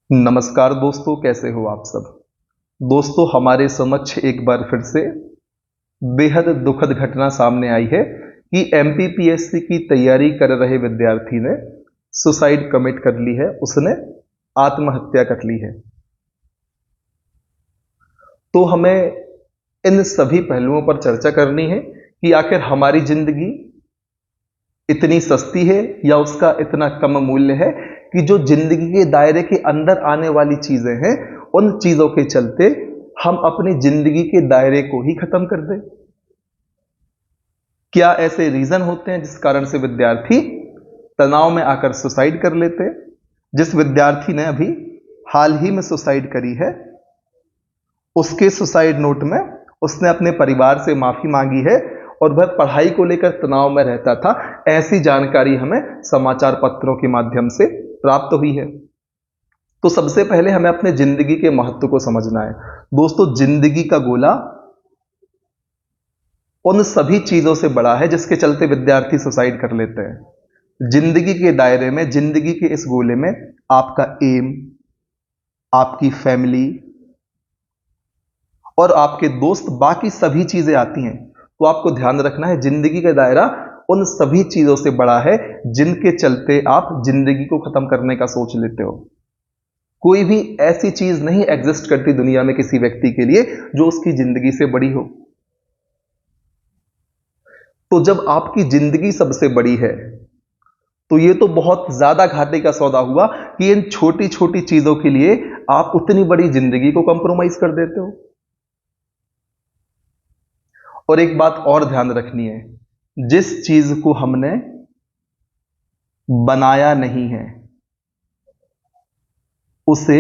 नमस्कार दोस्तों, कैसे हो आप सब। दोस्तों, हमारे समक्ष एक बार फिर से बेहद दुखद घटना सामने आई है कि एमपीपीएससी की तैयारी कर रहे विद्यार्थी ने सुसाइड कमिट कर ली है। उसने आत्महत्या कर ली है। तो हमें इन सभी पहलुओं पर चर्चा करनी है कि आखिर हमारी जिंदगी इतनी सस्ती है या उसका इतना कम मूल्य है कि जो जिंदगी के दायरे के अंदर आने वाली चीजें हैं, उन चीजों के चलते हम अपनी जिंदगी के दायरे को ही खत्म कर दें। क्या ऐसे रीजन होते हैं जिस कारण से विद्यार्थी तनाव में आकर सुसाइड कर लेते हैं? जिस विद्यार्थी ने अभी हाल ही में सुसाइड करी है, उसके सुसाइड नोट में उसने अपने परिवार से माफी मांगी है और वह पढ़ाई को लेकर तनाव में रहता था। ऐसी जानकारी हमें समाचार पत्रों के माध्यम से प्राप्त हुई है। तो सबसे पहले हमें अपने जिंदगी के महत्व को समझना है। दोस्तों, जिंदगी का गोला उन सभी चीजों से बड़ा है जिसके चलते विद्यार्थी सुसाइड कर लेते हैं। जिंदगी के दायरे में, जिंदगी के इस गोले में आपका एम, आपकी फैमिली और आपके दोस्त, बाकी सभी चीजें आती हैं। तो आपको ध्यान रखना है, जिंदगी का दायरा उन सभी चीजों से बड़ा है जिनके चलते आप जिंदगी को खत्म करने का सोच लेते हो। कोई भी ऐसी चीज नहीं एग्जिस्ट करती दुनिया में किसी व्यक्ति के लिए जो उसकी जिंदगी से बड़ी हो। तो जब आपकी जिंदगी सबसे बड़ी है तो यह तो बहुत ज्यादा घाटे का सौदा हुआ कि इन छोटी छोटी चीजों के लिए आप उतनी बड़ी जिंदगी को कंप्रोमाइज कर देते हो। और एक बात और ध्यान रखनी है, जिस चीज को हमने बनाया नहीं है उसे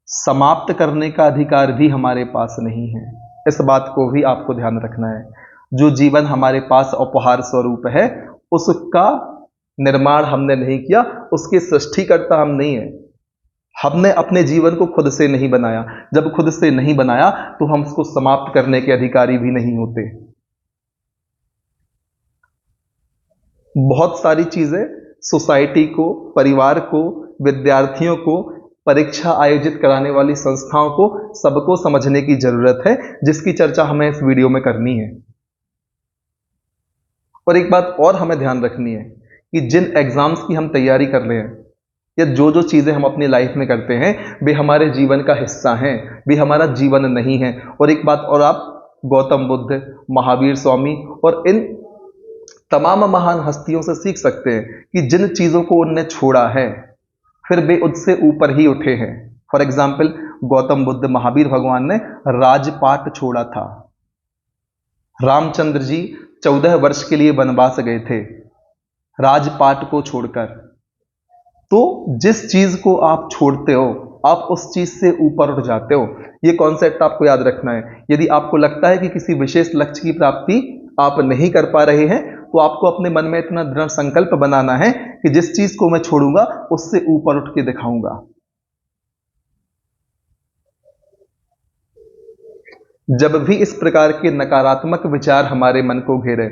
समाप्त करने का अधिकार भी हमारे पास नहीं है। इस बात को भी आपको ध्यान रखना है। जो जीवन हमारे पास उपहार स्वरूप है, उसका निर्माण हमने नहीं किया, उसके सृष्टिकर्ता हम नहीं है। हमने अपने जीवन को खुद से नहीं बनाया। जब खुद से नहीं बनाया तो हम उसको समाप्त करने के अधिकारी भी नहीं होते। बहुत सारी चीजें सोसाइटी को, परिवार को, विद्यार्थियों को, परीक्षा आयोजित कराने वाली संस्थाओं को, सबको समझने की जरूरत है, जिसकी चर्चा हमें इस वीडियो में करनी है। और एक बात और हमें ध्यान रखनी है कि जिन एग्जाम्स की हम तैयारी कर रहे हैं या जो जो चीजें हम अपनी लाइफ में करते हैं, वे हमारे जीवन का हिस्सा हैं, वे हमारा जीवन नहीं है। और एक बात और, आप गौतम बुद्ध, महावीर स्वामी और इन तमाम महान हस्तियों से सीख सकते हैं कि जिन चीजों को उनने छोड़ा है फिर वे उससे ऊपर ही उठे हैं। फॉर एग्जाम्पल, गौतम बुद्ध, महावीर भगवान ने राजपाट छोड़ा था। रामचंद्र जी 14 वर्ष के लिए वनवास गए थे राजपाट को छोड़कर। तो जिस चीज को आप छोड़ते हो, आप उस चीज से ऊपर उठ जाते हो। यह कॉन्सेप्ट आपको याद रखना है। यदि आपको लगता है कि किसी विशेष लक्ष्य की प्राप्ति आप नहीं कर पा रहे हैं, तो आपको अपने मन में इतना दृढ़ संकल्प बनाना है कि जिस चीज को मैं छोड़ूंगा उससे ऊपर उठ के दिखाऊंगा। जब भी इस प्रकार के नकारात्मक विचार हमारे मन को घेरे,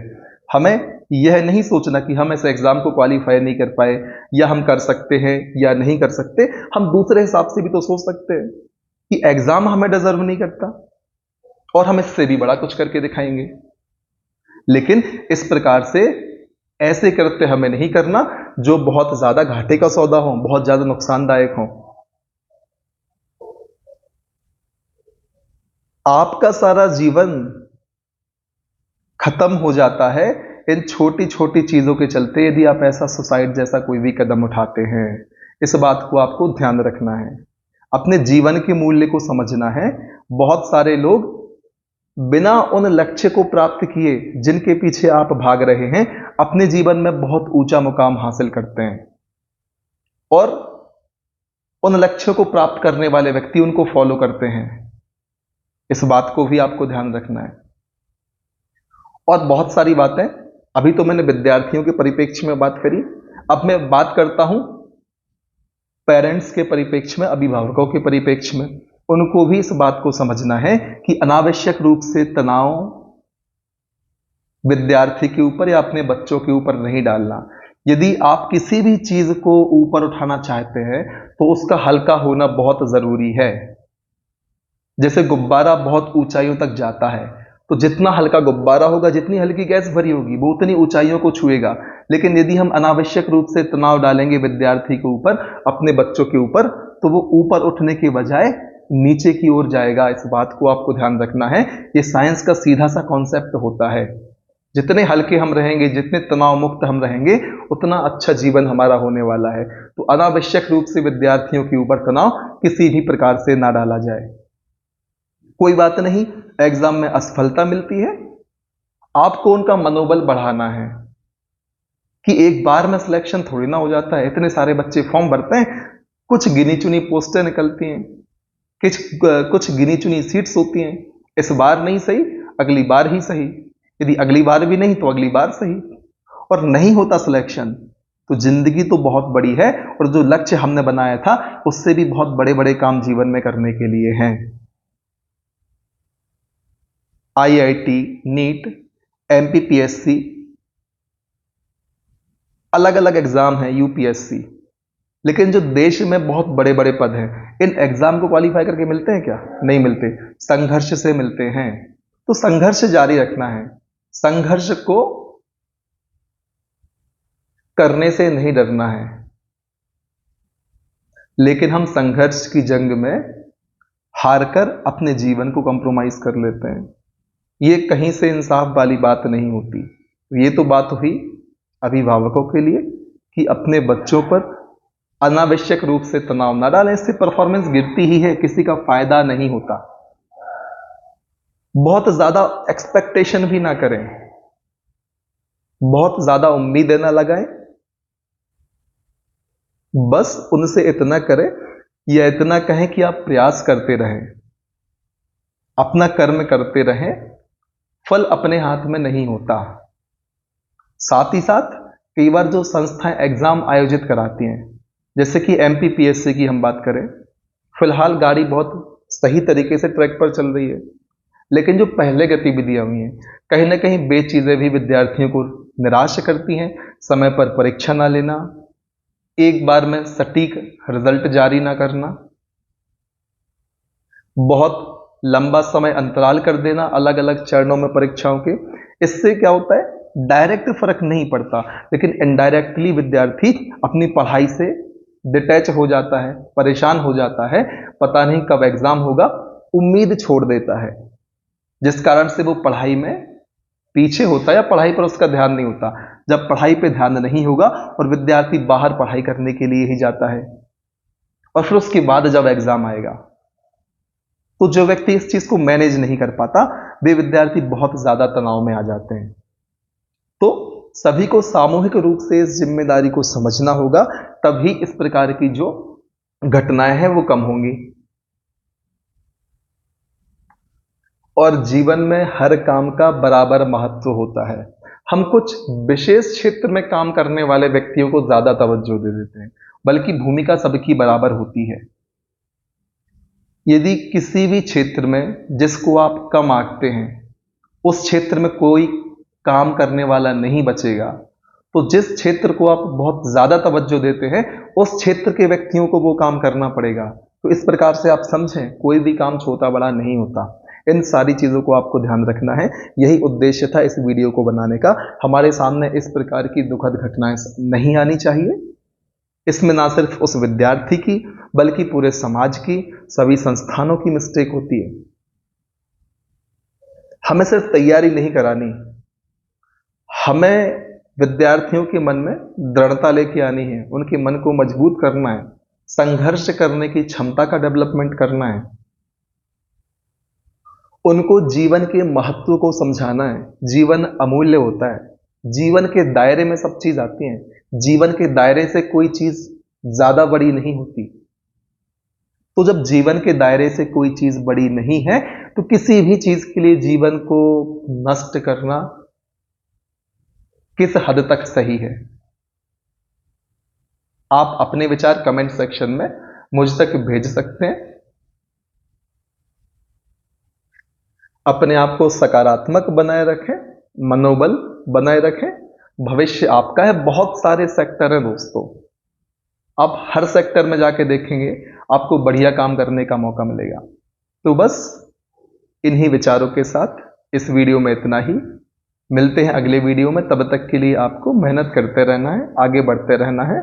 हमें यह नहीं सोचना कि हम इस एग्जाम को क्वालिफाई नहीं कर पाए, या हम कर सकते हैं या नहीं कर सकते। हम दूसरे हिसाब से भी तो सोच सकते हैं कि एग्जाम हमें डिजर्व नहीं करता और हम इससे भी बड़ा कुछ करके दिखाएंगे। लेकिन इस प्रकार से ऐसे कृत्य हमें नहीं करना जो बहुत ज्यादा घाटे का सौदा हो, बहुत ज्यादा नुकसानदायक हो। आपका सारा जीवन खत्म हो जाता है इन छोटी छोटी चीजों के चलते, यदि आप ऐसा सुसाइड जैसा कोई भी कदम उठाते हैं। इस बात को आपको ध्यान रखना है, अपने जीवन के मूल्य को समझना है। बहुत सारे लोग बिना उन लक्ष्य को प्राप्त किए जिनके पीछे आप भाग रहे हैं, अपने जीवन में बहुत ऊंचा मुकाम हासिल करते हैं और उन लक्ष्यों को प्राप्त करने वाले व्यक्ति उनको फॉलो करते हैं। इस बात को भी आपको ध्यान रखना है। और बहुत सारी बातें, अभी तो मैंने विद्यार्थियों के परिप्रेक्ष्य में बात करी, अब मैं बात करता हूं पेरेंट्स के परिप्रेक्ष्य में, अभिभावकों के परिप्रेक्ष्य में। उनको भी इस बात को समझना है कि अनावश्यक रूप से तनाव विद्यार्थी के ऊपर या अपने बच्चों के ऊपर नहीं डालना। यदि आप किसी भी चीज को ऊपर उठाना चाहते हैं तो उसका हल्का होना बहुत जरूरी है। जैसे गुब्बारा बहुत ऊंचाइयों तक जाता है, तो जितना हल्का गुब्बारा होगा, जितनी हल्की गैस भरी होगी, वो उतनी ऊंचाइयों को छुएगा। लेकिन यदि हम अनावश्यक रूप से तनाव डालेंगे विद्यार्थी के ऊपर, अपने बच्चों के ऊपर, तो वो ऊपर उठने के बजाय नीचे की ओर जाएगा। इस बात को आपको ध्यान रखना है। ये साइंस का सीधा सा कॉन्सेप्ट होता है। जितने हल्के हम रहेंगे, जितने तनाव मुक्त हम रहेंगे, उतना अच्छा जीवन हमारा होने वाला है। तो अनावश्यक रूप से विद्यार्थियों के ऊपर तनाव किसी भी प्रकार से ना डाला जाए। कोई बात नहीं, एग्जाम में असफलता मिलती है, आपको उनका मनोबल बढ़ाना है कि एक बार में सिलेक्शन थोड़ी ना हो जाता है। इतने सारे बच्चे फॉर्म भरते हैं, कुछ गिनी चुनी पोस्टें निकलती हैं, कुछ कुछ गिनी चुनी सीट्स होती हैं। इस बार नहीं सही, अगली बार ही सही। यदि अगली बार भी नहीं तो अगली बार सही। और नहीं होता सिलेक्शन तो जिंदगी तो बहुत बड़ी है, और जो लक्ष्य हमने बनाया था उससे भी बहुत बड़े बड़े काम जीवन में करने के लिए हैं। आईआईटी, नीट, एमपीपीएससी, अलग अलग एग्जाम है, यूपीएससी। लेकिन जो देश में बहुत बड़े बड़े पद हैं, इन एग्जाम को क्वालिफाई करके मिलते हैं क्या? नहीं मिलते, संघर्ष से मिलते हैं। तो संघर्ष जारी रखना है, संघर्ष को करने से नहीं डरना है। लेकिन हम संघर्ष की जंग में हारकर अपने जीवन को कंप्रोमाइज कर लेते हैं। ये कहीं से इंसाफ वाली बात नहीं होती। ये तो बात हुई अभिभावकों के लिए कि अपने बच्चों पर अनावश्यक रूप से तनाव ना डालें, इससे परफॉर्मेंस गिरती ही है, किसी का फायदा नहीं होता। बहुत ज्यादा एक्सपेक्टेशन भी ना करें, बहुत ज्यादा उम्मीदें ना लगाएं। बस उनसे इतना करें या इतना कहें कि आप प्रयास करते रहें, अपना कर्म करते रहें। फल अपने हाथ में नहीं होता। साथ ही साथ कई बार जो संस्थाएं एग्जाम आयोजित कराती हैं, जैसे कि एमपीपीएससी की हम बात करें, फिलहाल गाड़ी बहुत सही तरीके से ट्रैक पर चल रही है। लेकिन जो पहले गतिविधियां हुई हैं, कहीं ना कहीं वे चीजें भी विद्यार्थियों को निराश करती हैं। समय पर परीक्षा ना लेना, एक बार में सटीक रिजल्ट जारी ना करना, बहुत लंबा समय अंतराल कर देना अलग अलग चरणों में परीक्षाओं के। इससे क्या होता है, डायरेक्ट फर्क नहीं पड़ता, लेकिन इनडायरेक्टली विद्यार्थी अपनी पढ़ाई से डिटैच हो जाता है, परेशान हो जाता है, पता नहीं कब एग्जाम होगा, उम्मीद छोड़ देता है, जिस कारण से वो पढ़ाई में पीछे होता है या पढ़ाई पर उसका ध्यान नहीं होता। जब पढ़ाई पे ध्यान नहीं होगा और विद्यार्थी बाहर पढ़ाई करने के लिए ही जाता है, और फिर उसके बाद जब एग्जाम आएगा तो जो व्यक्ति इस चीज को मैनेज नहीं कर पाता, वे विद्यार्थी बहुत ज्यादा तनाव में आ जाते हैं। तो सभी को सामूहिक रूप से इस जिम्मेदारी को समझना होगा, तभी इस प्रकार की जो घटनाएं हैं वो कम होंगी। और जीवन में हर काम का बराबर महत्व होता है। हम कुछ विशेष क्षेत्र में काम करने वाले व्यक्तियों को ज्यादा तवज्जो दे देते हैं, बल्कि भूमिका सबकी बराबर होती है। यदि किसी भी क्षेत्र में जिसको आप कम आंकते हैं, उस क्षेत्र में कोई काम करने वाला नहीं बचेगा, तो जिस क्षेत्र को आप बहुत ज्यादा तवज्जो देते हैं, उस क्षेत्र के व्यक्तियों को वो काम करना पड़ेगा। तो इस प्रकार से आप समझें, कोई भी काम छोटा बड़ा नहीं होता। इन सारी चीजों को आपको ध्यान रखना है। यही उद्देश्य था इस वीडियो को बनाने का। हमारे सामने इस प्रकार की दुखद घटनाएं नहीं आनी चाहिए। इसमें ना सिर्फ उस विद्यार्थी की, बल्कि पूरे समाज की, सभी संस्थानों की मिस्टेक होती है। हमें सिर्फ तैयारी नहीं करानी, हमें विद्यार्थियों के मन में दृढ़ता लेके आनी है, उनके मन को मजबूत करना है, संघर्ष करने की क्षमता का डेवलपमेंट करना है, उनको जीवन के महत्व को समझाना है। जीवन अमूल्य होता है, जीवन के दायरे में सब चीज आती है, जीवन के दायरे से कोई चीज ज्यादा बड़ी नहीं होती। तो जब जीवन के दायरे से कोई चीज बड़ी नहीं है, तो किसी भी चीज के लिए जीवन को नष्ट करना किस हद तक सही है? आप अपने विचार कमेंट सेक्शन में मुझ तक भेज सकते हैं। अपने आप को सकारात्मक बनाए रखें, मनोबल बनाए रखें, भविष्य आपका है। बहुत सारे सेक्टर हैं दोस्तों, आप हर सेक्टर में जाके देखेंगे आपको बढ़िया काम करने का मौका मिलेगा। तो बस इन्हीं विचारों के साथ इस वीडियो में इतना ही। मिलते हैं अगले वीडियो में, तब तक के लिए आपको मेहनत करते रहना है, आगे बढ़ते रहना है,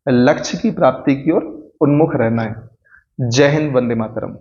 लक्ष्य की प्राप्ति की ओर उन्मुख रहना है। जय हिंद, वंदे मातरम।